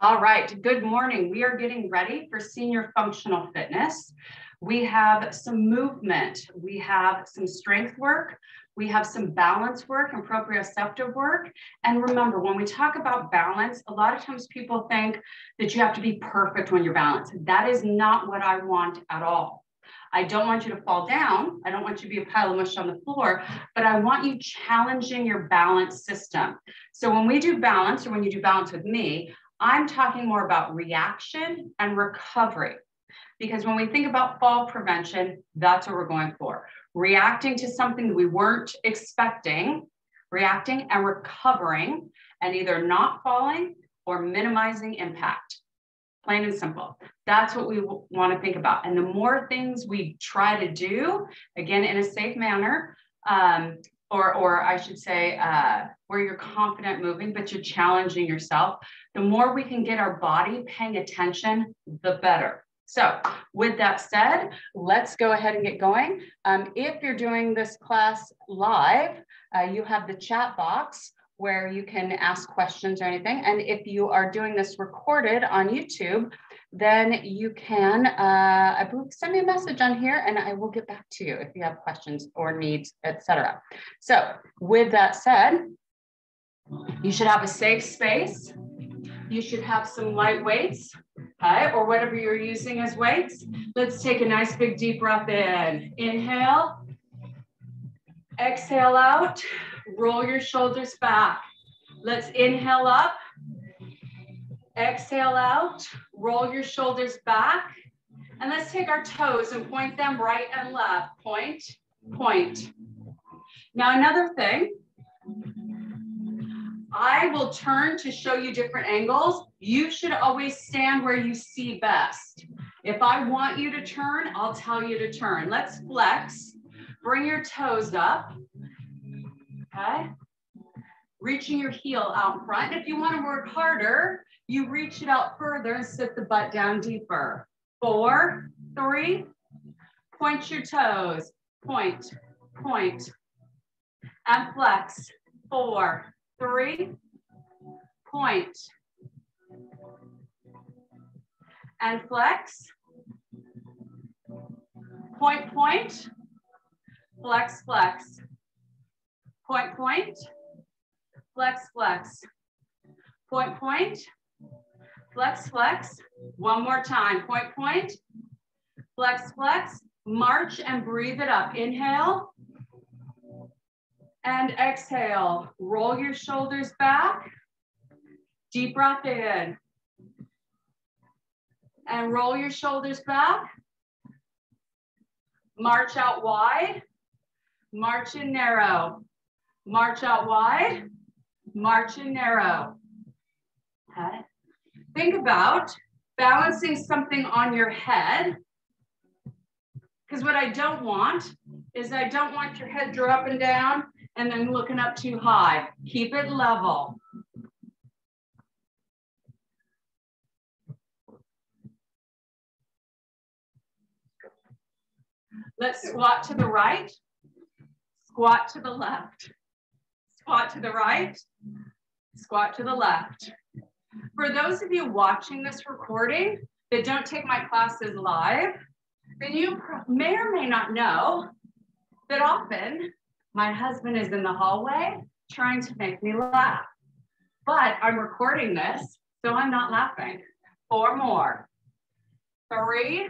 All right, good morning. We are getting ready for senior functional fitness. We have some movement, we have some strength work, we have some balance work and proprioceptive work. And remember, when we talk about balance, a lot of times people think that you have to be perfect when you're balanced. That is not what I want at all. I don't want you to fall down. I don't want you to be a pile of mush on the floor, but I want you challenging your balance system. So when we do balance, or when you do balance with me, I'm talking more about reaction and recovery, because when we think about fall prevention, that's what we're going for. Reacting to something that we weren't expecting, reacting and recovering, and either not falling or minimizing impact. Plain and simple. That's what we want to think about. And the more things we try to do, again, in a safe manner, or I should say, where you're confident moving, but you're challenging yourself, the more we can get our body paying attention, the better. So with that said, let's go ahead and get going. If you're doing this class live, you have the chat box where you can ask questions or anything. And if you are doing this recorded on YouTube, then you can send me a message on here and I will get back to you if you have questions or needs, etc. So with that said, you should have a safe space. You should have some light weights, okay, or whatever you're using as weights. Let's take a nice big deep breath in. Inhale, exhale out, roll your shoulders back. Let's inhale up, exhale out, roll your shoulders back. And let's take our toes and point them right and left. Point, point. Now another thing, I will turn to show you different angles. You should always stand where you see best. If I want you to turn, I'll tell you to turn. Let's flex. Bring your toes up. Okay. Reaching your heel out in front. And if you want to work harder, you reach it out further and sit the butt down deeper. 4, 3. Point your toes. Point, point. And flex. 4, 3. Point. And flex. Point, point. Flex, flex. Point, point. Flex, flex. Point, point. Flex, flex. One more time. Point, point. Flex, flex. March and breathe it up. Inhale. And exhale. Roll your shoulders back. Deep breath in. And roll your shoulders back. March out wide. March and narrow. March out wide. March and narrow. Okay. Think about balancing something on your head. Because what I don't want is I don't want your head draw up and down and then looking up too high. Keep it level. Let's squat to the right, squat to the left, squat to the right, squat to the left. For those of you watching this recording that don't take my classes live, then you may or may not know that often my husband is in the hallway trying to make me laugh. But I'm recording this, so I'm not laughing. 4 more. 3,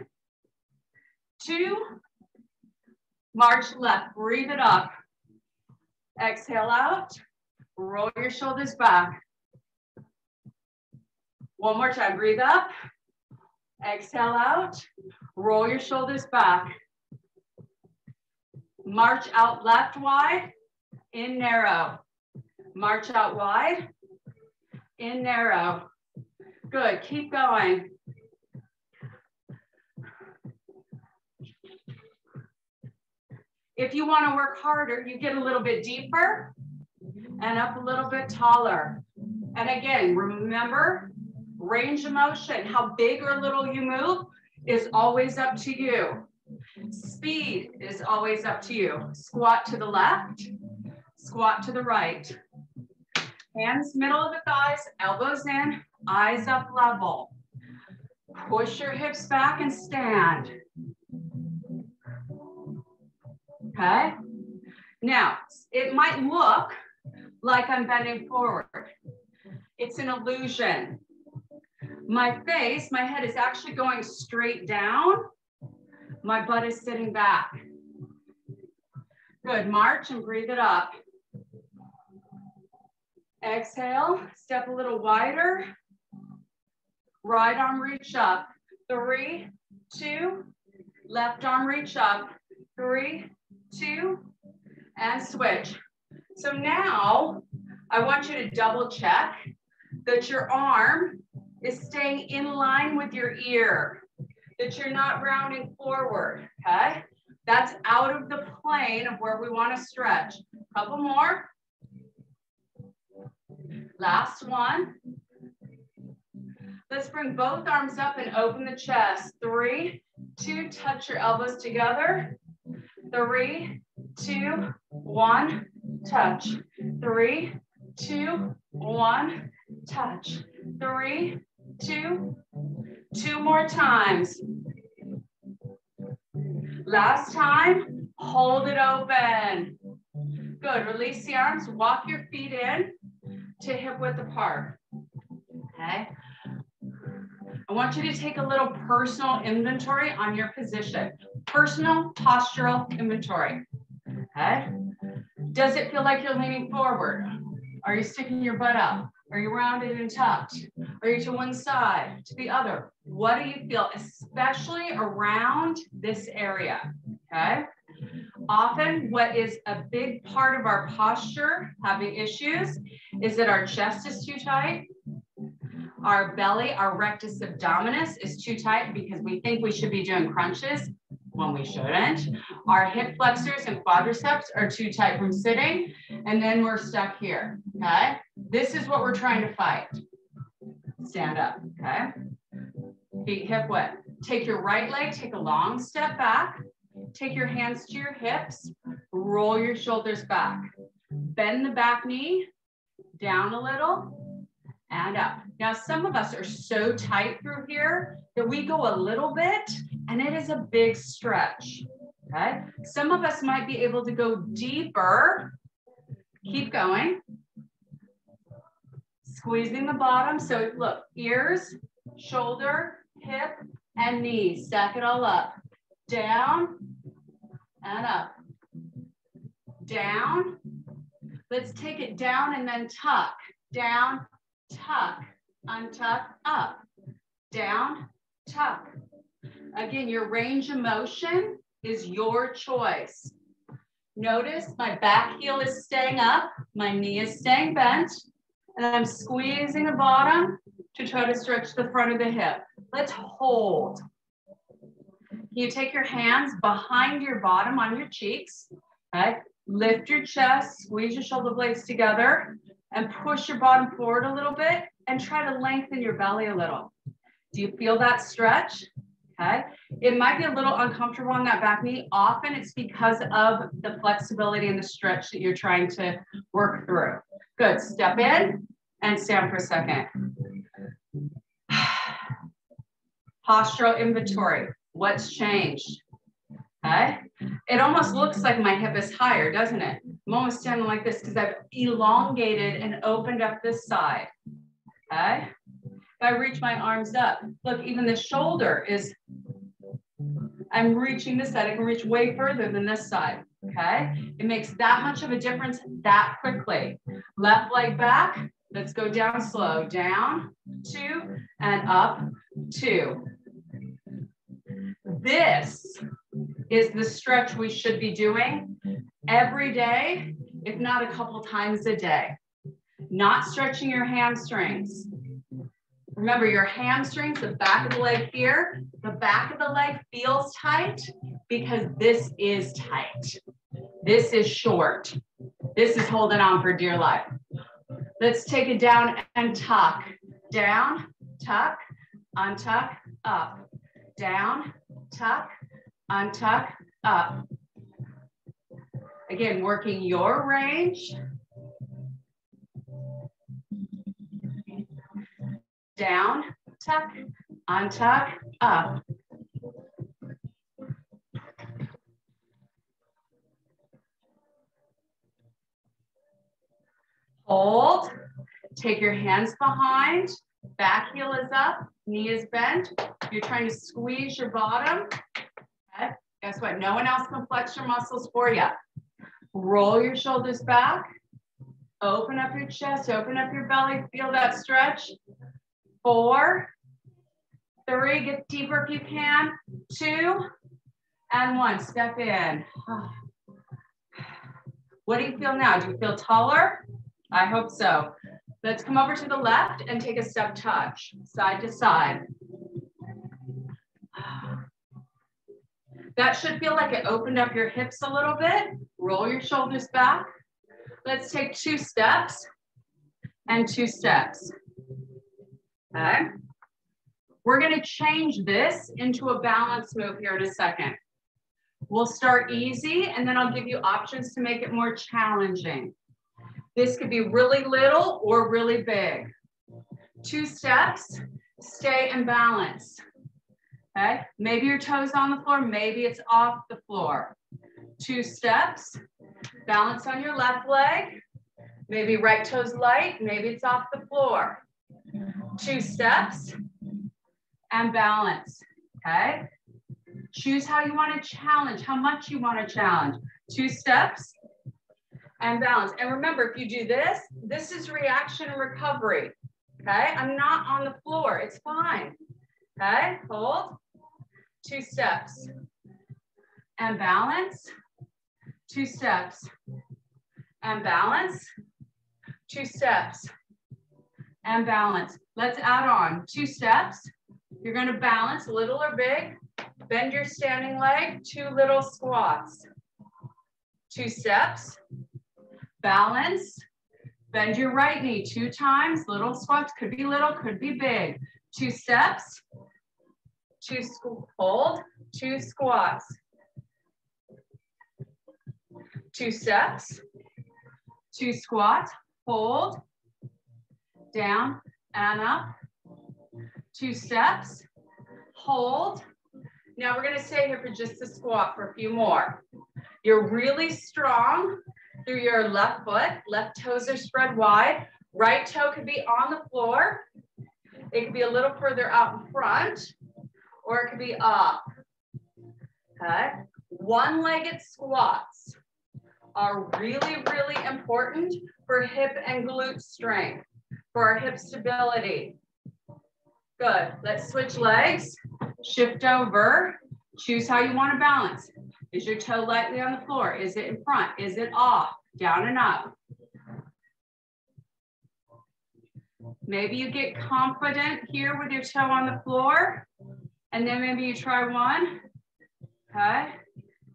2, march left, breathe it up. Exhale out, roll your shoulders back. One more time, breathe up. Exhale out, roll your shoulders back. March out left wide, in narrow. March out wide, in narrow. Good, keep going. If you want to work harder, you get a little bit deeper and up a little bit taller. And again, remember, range of motion, how big or little you move is always up to you. Speed is always up to you. Squat to the left, squat to the right. Hands middle of the thighs, elbows in, eyes up level. Push your hips back and stand. Okay? Now, it might look like I'm bending forward. It's an illusion. My face, my head is actually going straight down. My butt is sitting back. Good, march and breathe it up. Exhale, step a little wider. Right arm reach up. 3, 2, left arm reach up. 3, 2, and switch. So now I want you to double check that your arm is staying in line with your ear, that you're not rounding forward, okay? That's out of the plane of where we want to stretch. Couple more. Last one. Let's bring both arms up and open the chest. 3, 2, touch your elbows together. 3, 2, 1, touch. 3, 2, 1, touch. 3, 2, 2 more times. Last time, hold it open. Good, release the arms, walk your feet in to hip width apart, okay? I want you to take a little personal inventory on your position. Personal postural inventory, okay? Does it feel like you're leaning forward? Are you sticking your butt out? Are you rounded and tucked? Are you to one side, to the other? What do you feel, especially around this area, okay? Often what is a big part of our posture having issues is that our chest is too tight. Our belly, our rectus abdominis is too tight because we think we should be doing crunches when we shouldn't. Our hip flexors and quadriceps are too tight from sitting, and then we're stuck here, okay? This is what we're trying to fight. Stand up, okay? Feet hip width. Take your right leg, take a long step back. Take your hands to your hips, roll your shoulders back. Bend the back knee, down a little, and up. Now, some of us are so tight through here that we go a little bit, and it is a big stretch, okay? Some of us might be able to go deeper. Keep going. Squeezing the bottom. So look, ears, shoulder, hip, and knee. Stack it all up. Down and up. Down. Let's take it down and then tuck. Down, tuck, untuck, up. Down, tuck. Again, your range of motion is your choice. Notice my back heel is staying up, my knee is staying bent, and I'm squeezing the bottom to try to stretch the front of the hip. Let's hold. You take your hands behind your bottom on your cheeks, okay? Lift your chest, squeeze your shoulder blades together, and push your bottom forward a little bit, and try to lengthen your belly a little. Do you feel that stretch? Okay. It might be a little uncomfortable on that back knee. Often it's because of the flexibility and the stretch that you're trying to work through. Good. Step in and stand for a second. Postural inventory. What's changed? Okay. It almost looks like my hip is higher, doesn't it? I'm almost standing like this because I've elongated and opened up this side. Okay. If I reach my arms up, look, even the shoulder is, I'm reaching this side. I can reach way further than this side, okay? It makes that much of a difference that quickly. Left leg back, let's go down slow. Down, 2, and up, 2. This is the stretch we should be doing every day, if not a couple times a day. Not stretching your hamstrings. Remember, your hamstrings, the back of the leg here, the back of the leg feels tight because this is tight. This is short. This is holding on for dear life. Let's take it down and tuck. Down, tuck, untuck, up. Down, tuck, untuck, up. Again, working your range. down, tuck, untuck, up. Hold, take your hands behind, back heel is up, knee is bent. You're trying to squeeze your bottom. Okay. Guess what? No one else can flex your muscles for you. Roll your shoulders back, open up your chest, open up your belly, feel that stretch. 4, 3, get deeper if you can. 2, and 1, step in. What do you feel now? Do you feel taller? I hope so. Let's come over to the left and take a step touch, side to side. That should feel like it opened up your hips a little bit. Roll your shoulders back. Let's take 2 steps and 2 steps. Okay. We're going to change this into a balance move here in a second. We'll start easy, and then I'll give you options to make it more challenging. This could be really little or really big. 2 steps, stay and balance. Okay, maybe your toes on the floor, maybe it's off the floor. 2 steps, balance on your left leg. Maybe right toes light, maybe it's off the floor. 2 steps and balance, okay? Choose how you want to challenge, how much you want to challenge. 2 steps and balance. And remember, if you do this, this is reaction and recovery, okay? I'm not on the floor, it's fine, okay? Hold, 2 steps and balance, 2 steps and balance, 2 steps and balance. Let's add on 2 steps. You're going to balance, little or big. Bend your standing leg, 2 little squats. 2 steps, balance, bend your right knee 2 times, little squats, could be little, could be big. 2 steps, 2 hold, 2 squats. 2 steps, 2 squats, hold, down and up. 2 steps, hold. Now we're gonna stay here for just a squat for a few more. You're really strong through your left foot. Left toes are spread wide. Right toe could be on the floor. It could be a little further out in front, or it could be up. Okay. One-legged squats are really, really important for hip and glute strength, for our hip stability. Good. Let's switch legs. Shift over. Choose how you want to balance. Is your toe lightly on the floor? Is it in front? Is it off? Down and up. Maybe you get confident here with your toe on the floor, and then maybe you try one. Okay.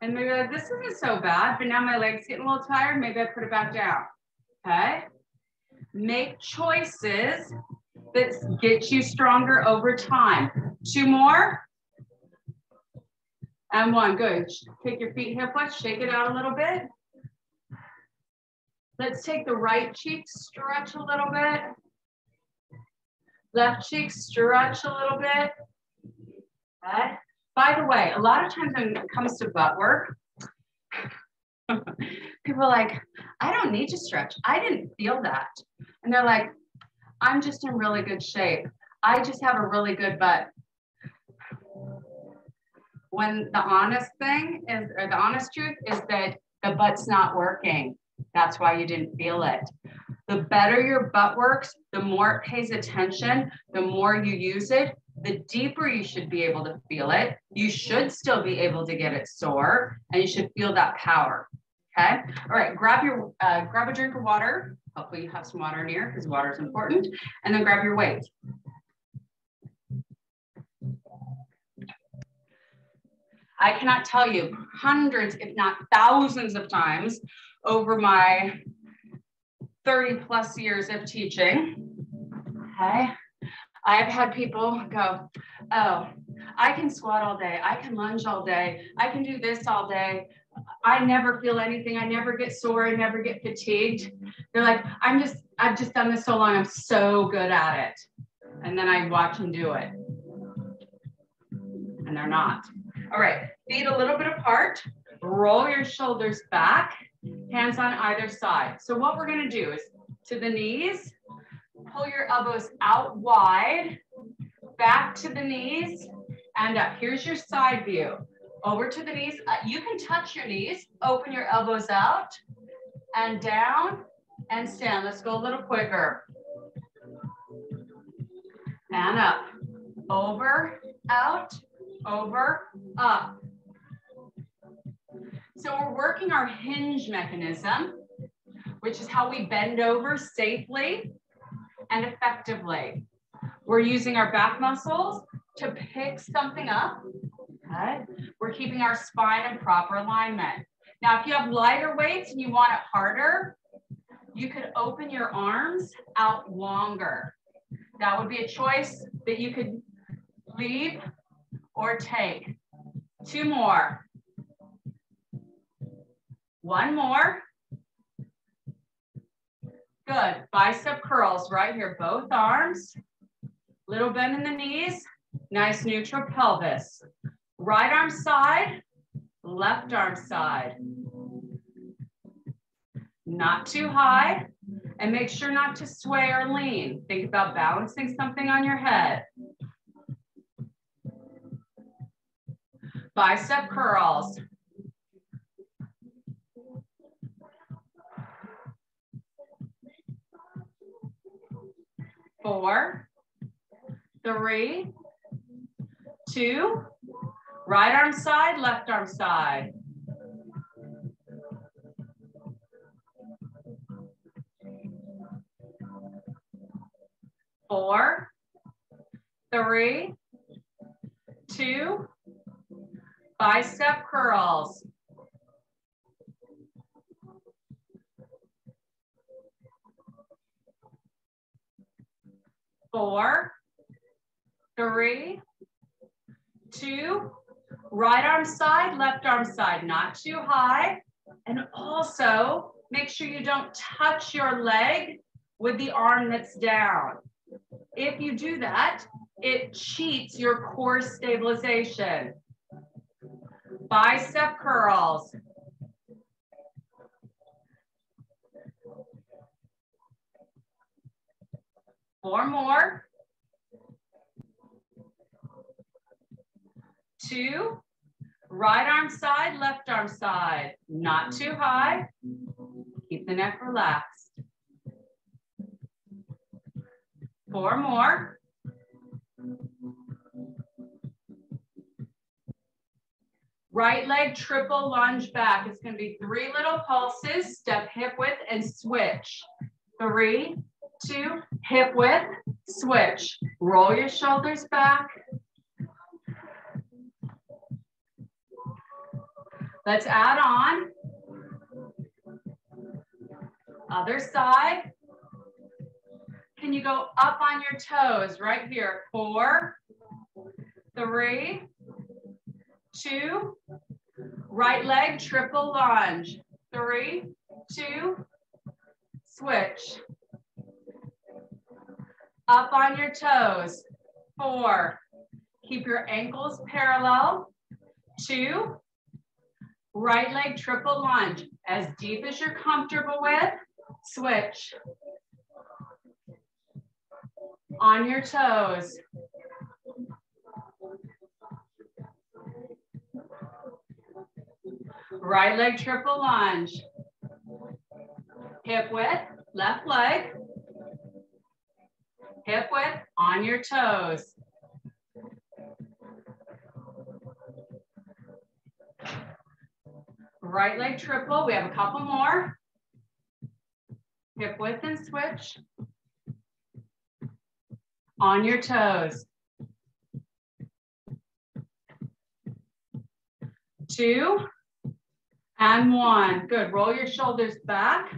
And maybe like, this isn't so bad, but now my leg's getting a little tired. Maybe I put it back down. Okay. Make choices that get you stronger over time. 2 more. And 1, good. Take your feet hip width, shake it out a little bit. Let's take the right cheek, stretch a little bit. Left cheek, stretch a little bit. Okay. By the way, a lot of times when it comes to butt work, people are like, I don't need to stretch. I didn't feel that. And they're like, I'm just in really good shape. I just have a really good butt. When the honest thing is, or the honest truth is that the butt's not working. That's why you didn't feel it. The better your butt works, the more it pays attention, the more you use it, the deeper you should be able to feel it. You should still be able to get it sore, and you should feel that power. Okay. All right. Grab a drink of water. Hopefully you have some water near, because water is important. And then grab your weight. I cannot tell you hundreds, if not thousands of times over my 30+ years of teaching. Okay. I've had people go, oh, I can squat all day. I can lunge all day. I can do this all day. I never feel anything. I never get sore. I never get fatigued. They're like, I've just done this so long. I'm so good at it. And then I watch them do it. And they're not. All right, feet a little bit apart. Roll your shoulders back, hands on either side. So what we're gonna do is to the knees, pull your elbows out wide, back to the knees, and up. Here's your side view. Over to the knees. You can touch your knees, open your elbows out, and down, and stand. Let's go a little quicker. And up. Over, out, over, up. So we're working our hinge mechanism, which is how we bend over safely and effectively. We're using our back muscles to pick something up. Okay. We're keeping our spine in proper alignment. Now, if you have lighter weights and you want it harder, you could open your arms out longer. That would be a choice that you could leave or take. 2 more. 1 more. Good. Bicep curls right here, both arms. Little bend in the knees. Nice neutral pelvis. Right arm side, left arm side. Not too high, and make sure not to sway or lean. Think about balancing something on your head. Bicep curls. 4, 3, 2, right arm side, left arm side. 4, 3, 2, bicep curls. 4, 3, 2, right arm side, left arm side, not too high. And also make sure you don't touch your leg with the arm that's down. If you do that, it cheats your core stabilization. Bicep curls. 4 more. 2, right arm side, left arm side. Not too high. Keep the neck relaxed. 4 more. Right leg triple lunge back. It's going to be 3 little pulses. Step hip width and switch. 3, 2, hip width, switch. Roll your shoulders back. Let's add on. Other side. Can you go up on your toes right here? 4, 3, 2, right leg triple lunge. 3, 2, switch. Up on your toes. 4, keep your ankles parallel. 2, right leg triple lunge. As deep as you're comfortable with, switch. On your toes. Right leg triple lunge. Hip width, left leg. Hip width, on your toes. Right leg triple, we have a couple more. Hip width and switch. On your toes. 2 and 1. Good. Roll your shoulders back.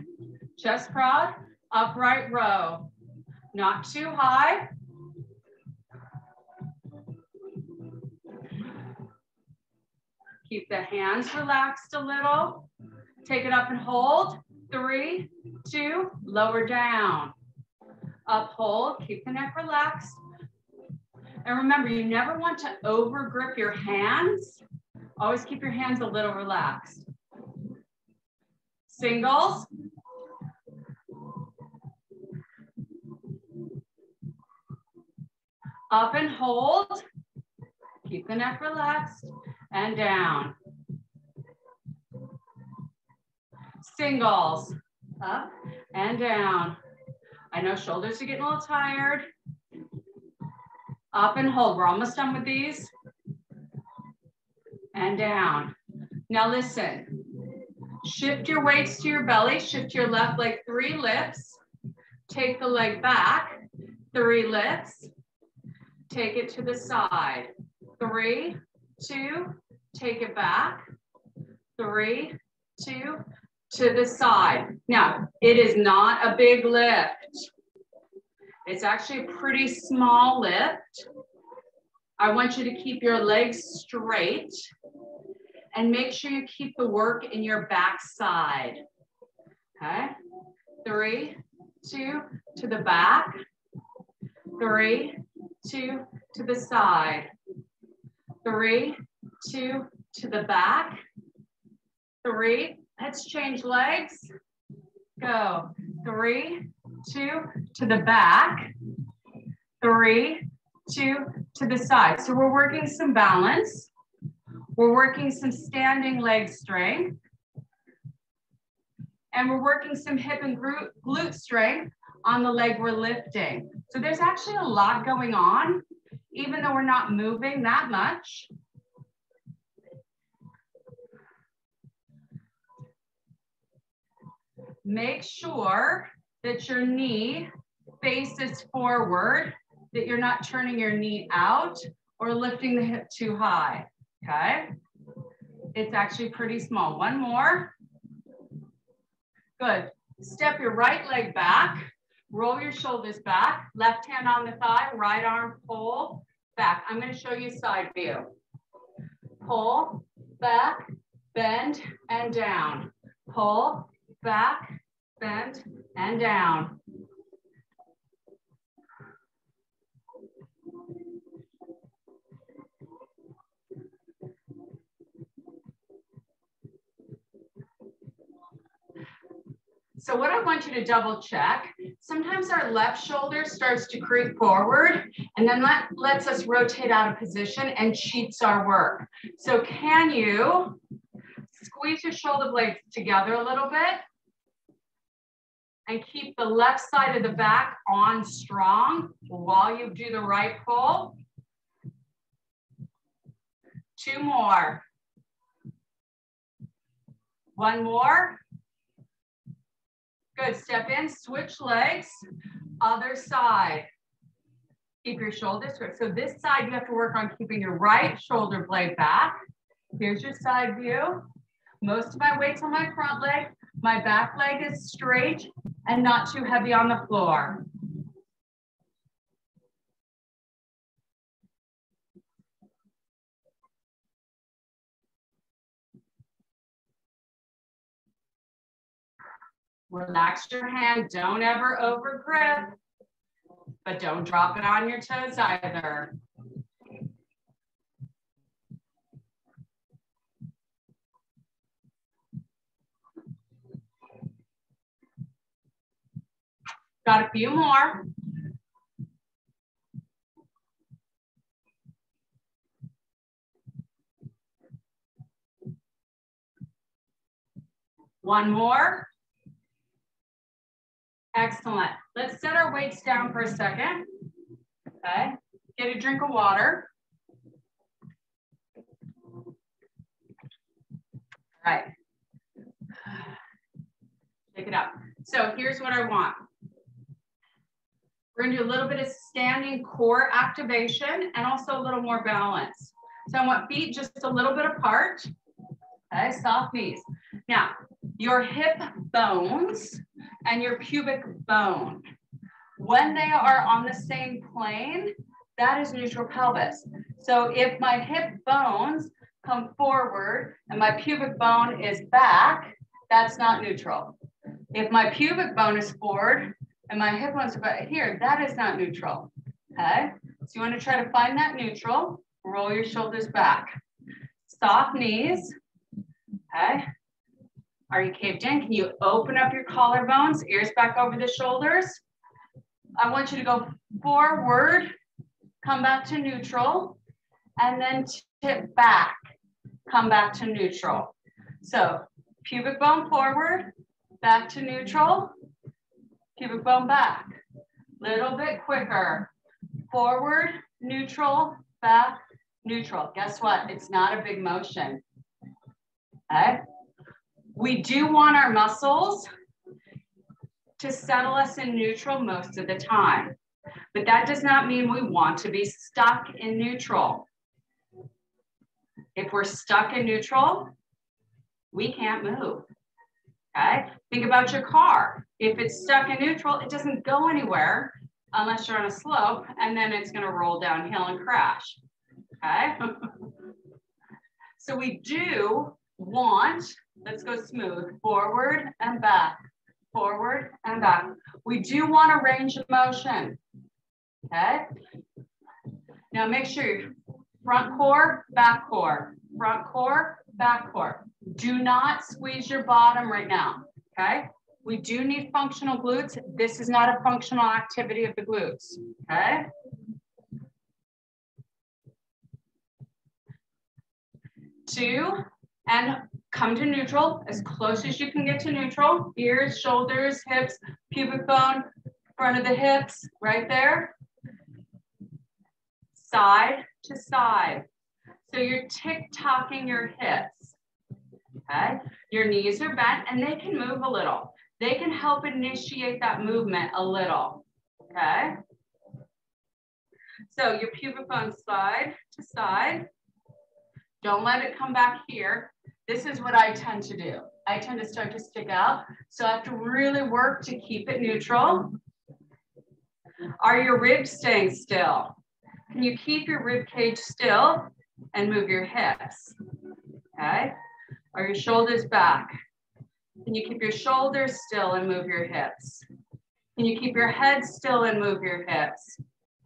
Chest proud. Upright row. Not too high. Keep the hands relaxed a little. Take it up and hold. 3, 2, lower down. Up, hold, keep the neck relaxed. And remember, you never want to over grip your hands. Always keep your hands a little relaxed. Singles. Up and hold. Keep the neck relaxed and down. Singles. Up and down. I know shoulders are getting a little tired. Up and hold. We're almost done with these. And down. Now listen. Shift your weights to your belly. Shift your left leg 3 lifts. Take the leg back. 3 lifts. Take it to the side. 3, 2, take it back. 3, 2, to the side. Now, it is not a big lift. It's actually a pretty small lift. I want you to keep your legs straight and make sure you keep the work in your back side. Okay? 3, 2, to the back. 3, 2, to the side. 3, 2, to the back. 3, let's change legs. Go. 3, 2, to the back. 3, 2, to the side. So we're working some balance. We're working some standing leg strength. And we're working some hip and glute strength on the leg we're lifting. So there's actually a lot going on, even though we're not moving that much. Make sure that your knee faces forward, that you're not turning your knee out or lifting the hip too high, okay? It's actually pretty small. One more. Good. Step your right leg back. Roll your shoulders back. Left hand on the thigh, right arm pull back. I'm going to show you side view. Pull, back, bend, and down. Pull, back, bend, and down. So what I want you to double check, sometimes our left shoulder starts to creep forward and then that lets us rotate out of position and cheats our work. So can you squeeze your shoulder blades together a little bit and keep the left side of the back on strong while you do the right pull? 2 more. 1 more. Good, step in, switch legs, other side. Keep your shoulders straight. So this side, you have to work on keeping your right shoulder blade back. Here's your side view. Most of my weight's on my front leg. My back leg is straight and not too heavy on the floor. Relax your hand, don't ever over grip, but don't drop it on your toes either. Got a few more. One more. Excellent. Let's set our weights down for a second. Okay. Get a drink of water. All right. Take it up. So here's what I want. We're going to do a little bit of standing core activation and also a little more balance. So I want feet just a little bit apart. Okay, soft knees. Now, your hip bones and your pubic bone, when they are on the same plane, that is neutral pelvis. So if my hip bones come forward and my pubic bone is back, that's not neutral. If my pubic bone is forward and my hip bones are back here, that is not neutral. Okay? So you want to try to find that neutral. Roll your shoulders back. Soft knees. Okay. Are you caved in? Can you open up your collarbones, ears back over the shoulders? I want you to go forward, come back to neutral, and then tip back, come back to neutral. So pubic bone forward, back to neutral, pubic bone back. Little bit quicker. Forward, neutral, back, neutral. Guess what? It's not a big motion. Okay? We do want our muscles to settle us in neutral most of the time, but that does not mean we want to be stuck in neutral. If we're stuck in neutral, we can't move. Okay? Think about your car. If it's stuck in neutral, it doesn't go anywhere unless you're on a slope, and then it's going to roll downhill and crash. Okay? So we do want, let's go smooth, forward and back, forward and back. We do want a range of motion. Okay? Now make sure your front core, back core, front core, back core. Do not squeeze your bottom right now. Okay? We do need functional glutes. This is not a functional activity of the glutes. Okay? Two, and come to neutral as close as you can get to neutral. Ears, shoulders, hips, pubic bone, front of the hips, right there. Side to side. So you're tick-tocking your hips. Okay? Your knees are bent and they can move a little. They can help initiate that movement a little. Okay? So your pubic bone side to side. Don't let it come back here. This is what I tend to do. I tend to start to stick out. So I have to really work to keep it neutral. Are your ribs staying still? Can you keep your rib cage still and move your hips? Okay. Are your shoulders back? Can you keep your shoulders still and move your hips? Can you keep your head still and move your hips?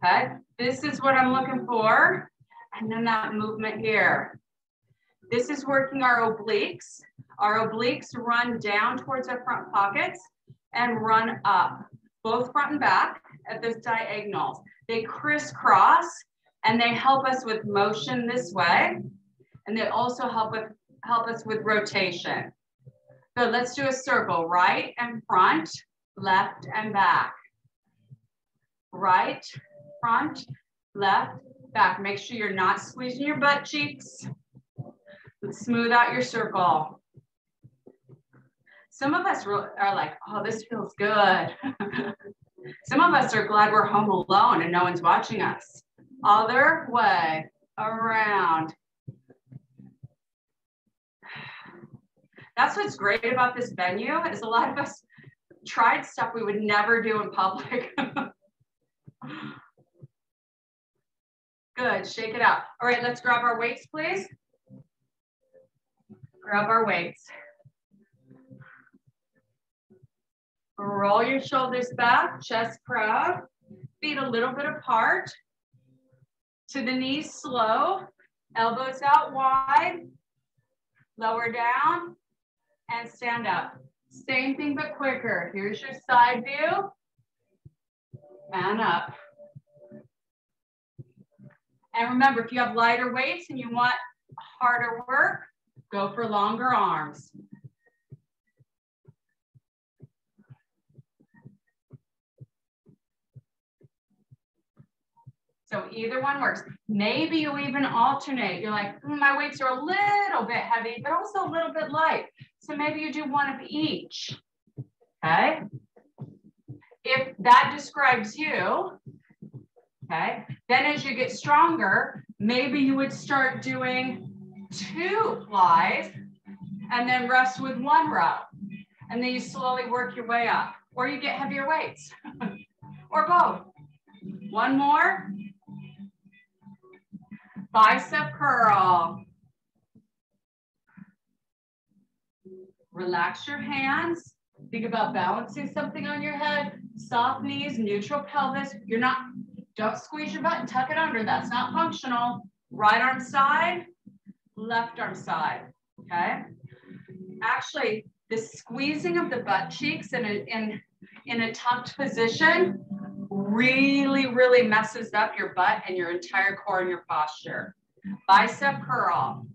Okay. This is what I'm looking for. And then that movement here. This is working our obliques. Our obliques run down towards our front pockets and run up, both front and back at those diagonals. They crisscross and they help us with motion this way. And they also help us with rotation. So let's do a circle, right and front, left and back. Right, front, left, back. Make sure you're not squeezing your butt cheeks. Let's smooth out your circle. Some of us are like, oh, this feels good. Some of us are glad we're home alone and no one's watching us. Other way, around. That's what's great about this venue is a lot of us tried stuff we would never do in public. Good, shake it out. All right, let's grab our weights, please. Grab our weights. Roll your shoulders back, chest proud, feet a little bit apart. To the knees slow, elbows out wide, lower down, and stand up. Same thing but quicker. Here's your side view, and up. And remember, if you have lighter weights and you want harder work, go for longer arms. So either one works. Maybe you even alternate. You're like, my weights are a little bit heavy, but also a little bit light. So maybe you do one of each, okay? If that describes you, okay, then as you get stronger, maybe you would start doing 2 flies and then rest with 1 row. And then you slowly work your way up, or you get heavier weights, or both. 1 more. Bicep curl. Relax your hands. Think about balancing something on your head. Soft knees, neutral pelvis. Don't squeeze your butt and tuck it under. That's not functional. Right arm side, left arm side, okay? Actually, the squeezing of the butt cheeks in a tucked position really, really messes up your butt and your entire core and your posture. Bicep curl.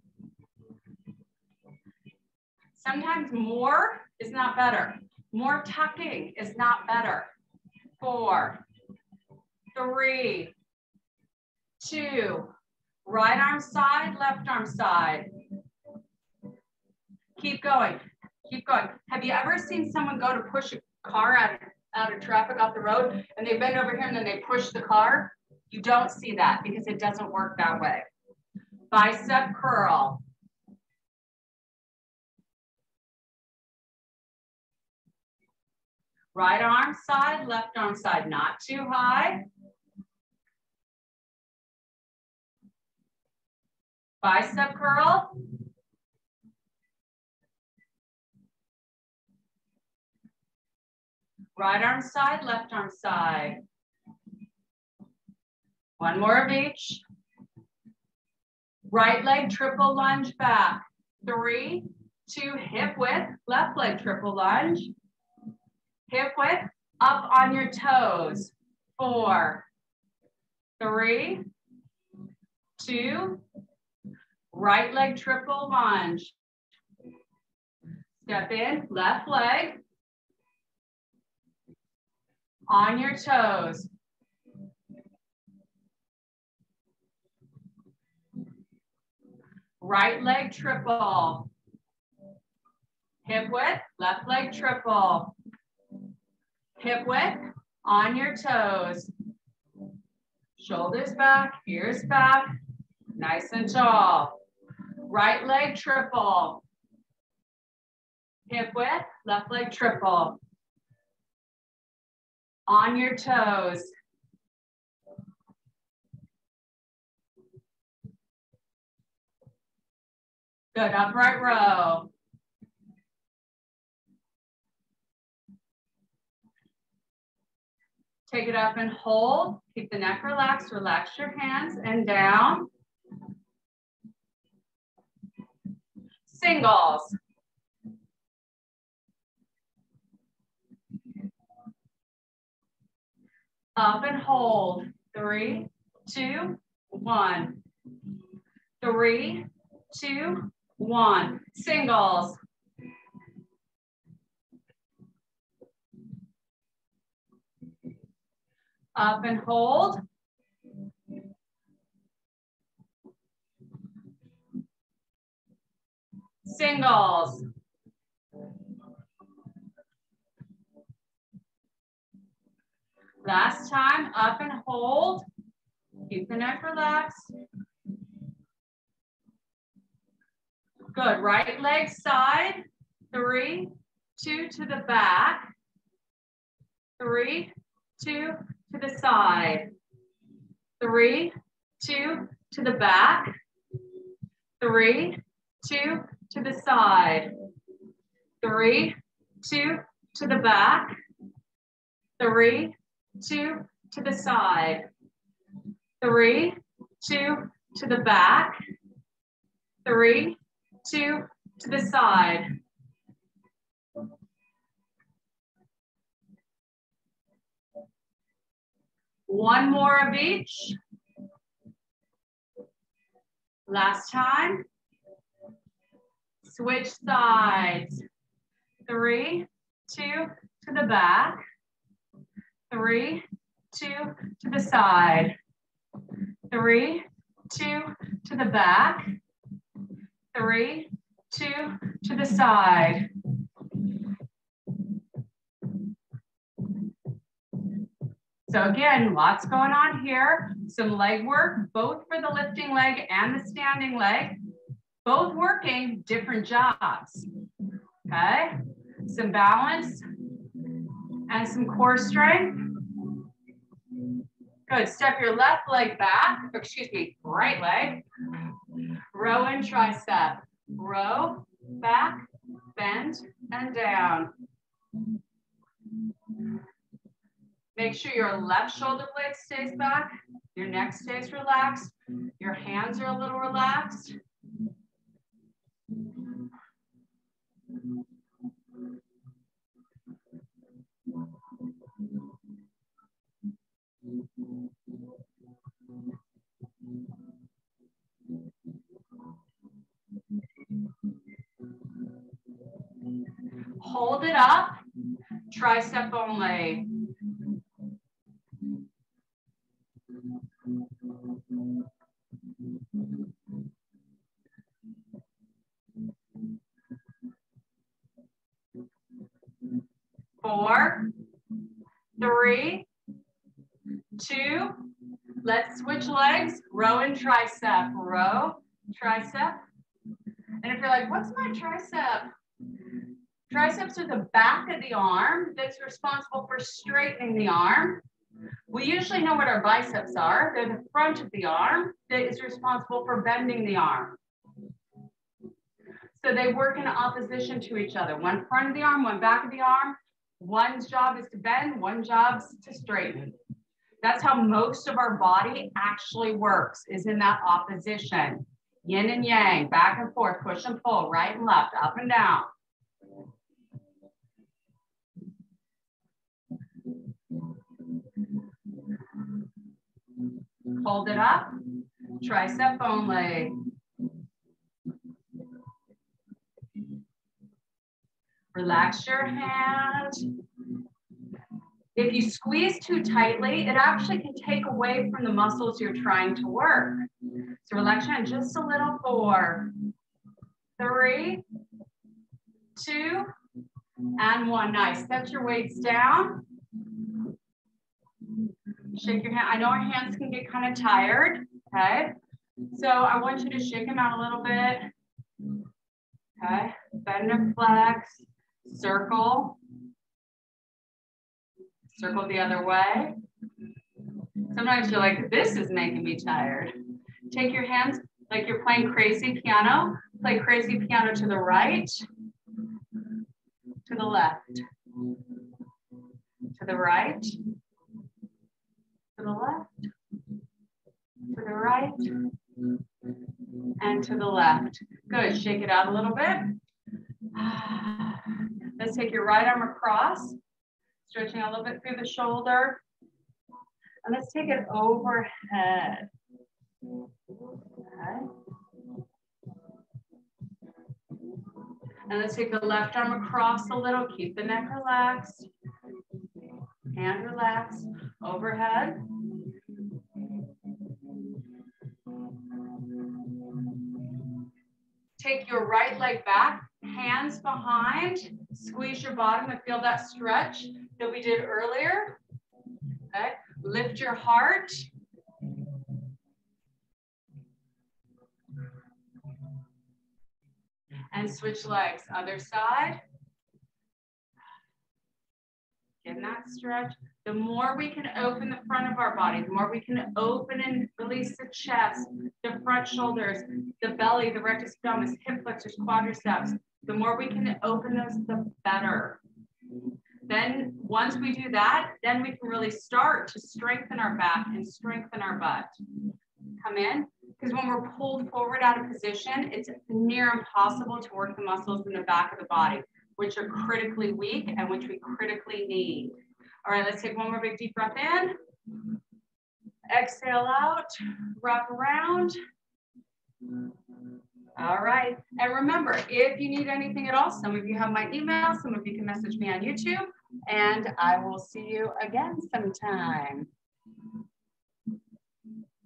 Sometimes more is not better. More tucking is not better. 4, 3, 2, right arm side, left arm side. Keep going, keep going. Have you ever seen someone go to push a car out of traffic off the road and they bend over here and then they push the car? You don't see that because it doesn't work that way. Bicep curl. Right arm side, left arm side, not too high. Bicep curl. Right arm side, left arm side. One more of each. Right leg triple lunge back. 3, 2, hip width, left leg triple lunge. Hip width, up on your toes. 4, 3, 2, right leg triple lunge. Step in, left leg. On your toes. Right leg triple. Hip width, left leg triple. Hip width, on your toes. Shoulders back, ears back, nice and tall. Right leg triple. Hip width, left leg triple. On your toes. Good, upright row. Take it up and hold. Keep the neck relaxed. Relax your hands and down. Singles. Up and hold. 3, 2, 1. 3, 2, 1. Singles. Up and hold. Singles. Last time, up and hold. Keep the neck relaxed. Good, right leg side. 3, 2 to the back. 3, 2 to the side. 3, 2 to the back. 3, 2 to the side. 3, 2 to the back. 3, 2 to the side. 3, 2 to the back. 3, 2 to the side. One more of each. Last time. Switch sides. 3, 2 to the back. 3, 2 to the side. 3, 2 to the back. 3, 2 to the side. So again, lots going on here. Some leg work, both for the lifting leg and the standing leg. Both working different jobs, okay? Some balance and some core strength. Good, step your left leg back, or excuse me, right leg. Row and tricep. Row, back, bend, and down. Make sure your left shoulder blade stays back, your neck stays relaxed, your hands are a little relaxed. Hold it up, tricep only. Four, three, two, let's switch legs, row and tricep, row, tricep. And if you're like, what's my tricep? Triceps are the back of the arm that's responsible for straightening the arm. We usually know what our biceps are. They're the front of the arm that is responsible for bending the arm. So they work in opposition to each other. One front of the arm, one back of the arm. One's job is to bend, one's job is to straighten. That's how most of our body actually works, is in that opposition. Yin and yang, back and forth, push and pull, right and left, up and down. Hold it up, tricep only. Relax your hand. If you squeeze too tightly, it actually can take away from the muscles you're trying to work. So relax your hand just a little. 4, 3, 2, and 1. Nice. Set your weights down. Shake your hand. I know our hands can get kind of tired, okay? So I want you to shake them out a little bit. Okay, bend and flex, circle. Circle the other way. Sometimes you're like, this is making me tired. Take your hands like you're playing crazy piano. Play crazy piano to the right, to the left, to the right, to the left, to the right, and to the left. Good, shake it out a little bit. Let's take your right arm across, stretching a little bit through the shoulder. And let's take it overhead. Okay. And let's take the left arm across a little, keep the neck relaxed, hand relaxed, overhead. Take your right leg back, hands behind, squeeze your bottom and feel that stretch that we did earlier. Okay, lift your heart. And switch legs, other side. Getting that stretch. The more we can open the front of our body, the more we can open and release the chest, the front shoulders, the belly, the rectus abdominis, hip flexors, quadriceps. The more we can open those, the better. Then once we do that, then we can really start to strengthen our back and strengthen our butt. Come in, because when we're pulled forward out of position, it's near impossible to work the muscles in the back of the body, which are critically weak and which we critically need. All right, let's take one more big deep breath in. Exhale out, wrap around. All right, and remember, if you need anything at all, some of you have my email, some of you can message me on YouTube, and I will see you again sometime.